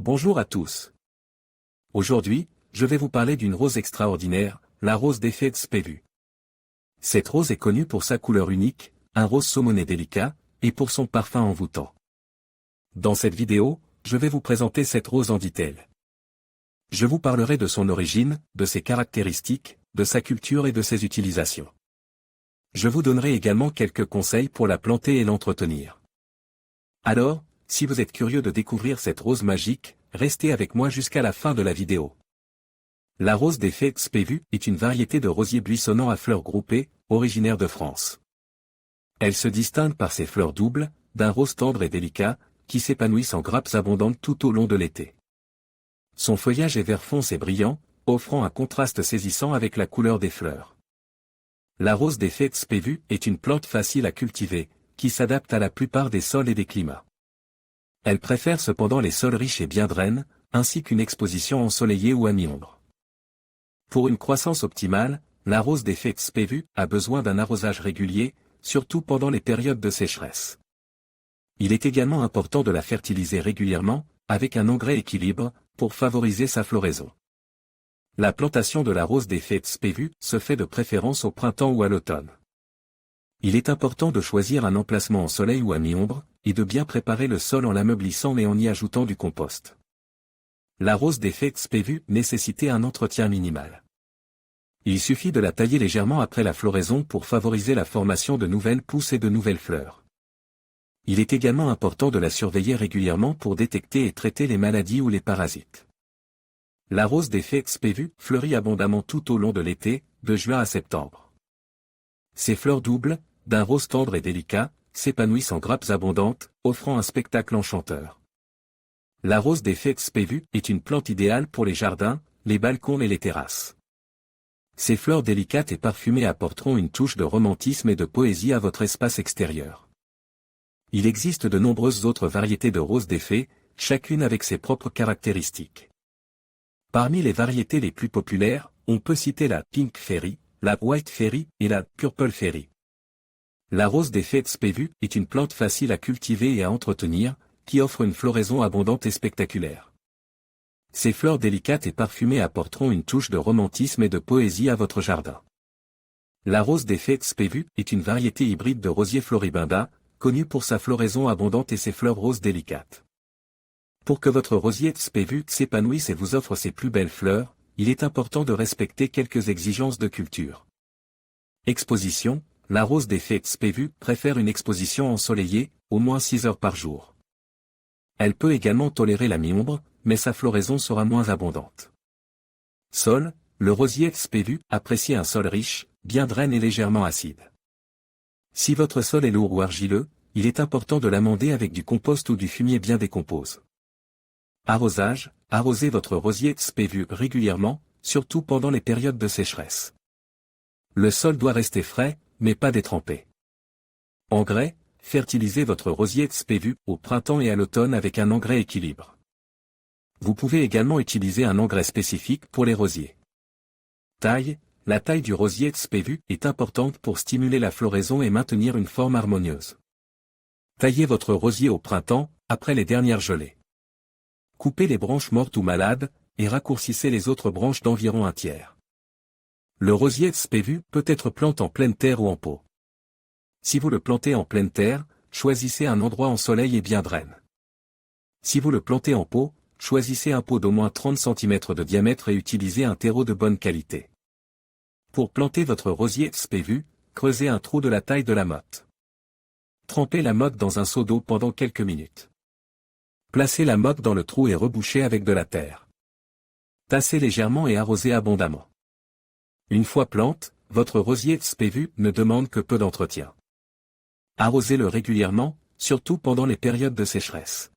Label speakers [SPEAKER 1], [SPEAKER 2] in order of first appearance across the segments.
[SPEAKER 1] Bonjour à tous. Aujourd'hui, je vais vous parler d'une rose extraordinaire, la rose des fées Spévue. Cette rose est connue pour sa couleur unique, un rose saumoné délicat, et pour son parfum envoûtant. Dans cette vidéo, je vais vous présenter cette rose en détail. Je vous parlerai de son origine, de ses caractéristiques, de sa culture et de ses utilisations. Je vous donnerai également quelques conseils pour la planter et l'entretenir. Alors, si vous êtes curieux de découvrir cette rose magique, restez avec moi jusqu'à la fin de la vidéo. La rose des fées Spévue est une variété de rosier buissonnant à fleurs groupées, originaire de France. Elle se distingue par ses fleurs doubles, d'un rose tendre et délicat, qui s'épanouissent en grappes abondantes tout au long de l'été. Son feuillage est vert foncé et brillant, offrant un contraste saisissant avec la couleur des fleurs. La rose des fées Spévue est une plante facile à cultiver, qui s'adapte à la plupart des sols et des climats. Elle préfère cependant les sols riches et bien drainés, ainsi qu'une exposition ensoleillée ou à mi-ombre. Pour une croissance optimale, la rose des fées Spévue a besoin d'un arrosage régulier, surtout pendant les périodes de sécheresse. Il est également important de la fertiliser régulièrement, avec un engrais équilibre, pour favoriser sa floraison. La plantation de la rose des fées Spévue se fait de préférence au printemps ou à l'automne. Il est important de choisir un emplacement en soleil ou à mi-ombre, et de bien préparer le sol en l'ameublissant et en y ajoutant du compost. La rose des fées Spévue nécessitait un entretien minimal. Il suffit de la tailler légèrement après la floraison pour favoriser la formation de nouvelles pousses et de nouvelles fleurs. Il est également important de la surveiller régulièrement pour détecter et traiter les maladies ou les parasites. La rose des fées Spévue fleurit abondamment tout au long de l'été, de juin à septembre. Ses fleurs doubles, d'un rose tendre et délicat, s'épanouissent en grappes abondantes, offrant un spectacle enchanteur. La rose des fées Spévue est une plante idéale pour les jardins, les balcons et les terrasses. Ses fleurs délicates et parfumées apporteront une touche de romantisme et de poésie à votre espace extérieur. Il existe de nombreuses autres variétés de roses des fées, chacune avec ses propres caractéristiques. Parmi les variétés les plus populaires, on peut citer la Pink Fairy, la White Fairy et la Purple Fairy. La rose des fées Spévue est une plante facile à cultiver et à entretenir, qui offre une floraison abondante et spectaculaire. Ses fleurs délicates et parfumées apporteront une touche de romantisme et de poésie à votre jardin. La rose des fées Spévue est une variété hybride de rosier floribunda, connue pour sa floraison abondante et ses fleurs roses délicates. Pour que votre rosier Spévue s'épanouisse et vous offre ses plus belles fleurs, il est important de respecter quelques exigences de culture. Exposition. La rose des fées Spévue préfère une exposition ensoleillée, au moins 6 heures par jour. Elle peut également tolérer la mi-ombre, mais sa floraison sera moins abondante. Sol. Le rosier Spévue apprécie un sol riche, bien drainé et légèrement acide. Si votre sol est lourd ou argileux, il est important de l'amender avec du compost ou du fumier bien décompose. Arrosage. Arrosez votre rosier Spévue régulièrement, surtout pendant les périodes de sécheresse. Le sol doit rester frais, mais pas détrempé. Engrais. Fertilisez votre rosier Spévue au printemps et à l'automne avec un engrais équilibre. Vous pouvez également utiliser un engrais spécifique pour les rosiers. Taille. La taille du rosier Spévue est importante pour stimuler la floraison et maintenir une forme harmonieuse. Taillez votre rosier au printemps, après les dernières gelées. Coupez les branches mortes ou malades, et raccourcissez les autres branches d'environ 1/3. Le rosier Spévue peut être planté en pleine terre ou en pot. Si vous le plantez en pleine terre, choisissez un endroit en soleil et bien drainé. Si vous le plantez en pot, choisissez un pot d'au moins 30 cm de diamètre et utilisez un terreau de bonne qualité. Pour planter votre rosier Spévue, creusez un trou de la taille de la motte. Trempez la motte dans un seau d'eau pendant quelques minutes. Placez la motte dans le trou et rebouchez avec de la terre. Tassez légèrement et arrosez abondamment. Une fois plante, votre rosier Spévue ne demande que peu d'entretien. Arrosez-le régulièrement, surtout pendant les périodes de sécheresse.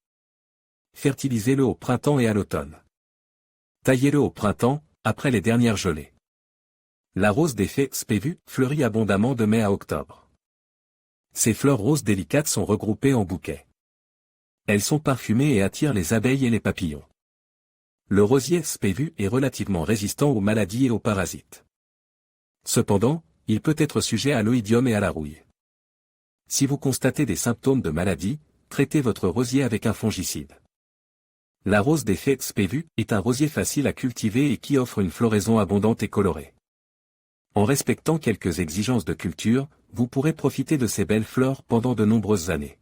[SPEAKER 1] Fertilisez-le au printemps et à l'automne. Taillez-le au printemps, après les dernières gelées. La rose des fées Spévue fleurit abondamment de mai à octobre. Ses fleurs roses délicates sont regroupées en bouquets. Elles sont parfumées et attirent les abeilles et les papillons. Le rosier Spévue est relativement résistant aux maladies et aux parasites. Cependant, il peut être sujet à l'oïdium et à la rouille. Si vous constatez des symptômes de maladie, traitez votre rosier avec un fongicide. La rose des fées XPVU est un rosier facile à cultiver et qui offre une floraison abondante et colorée. En respectant quelques exigences de culture, vous pourrez profiter de ces belles fleurs pendant de nombreuses années.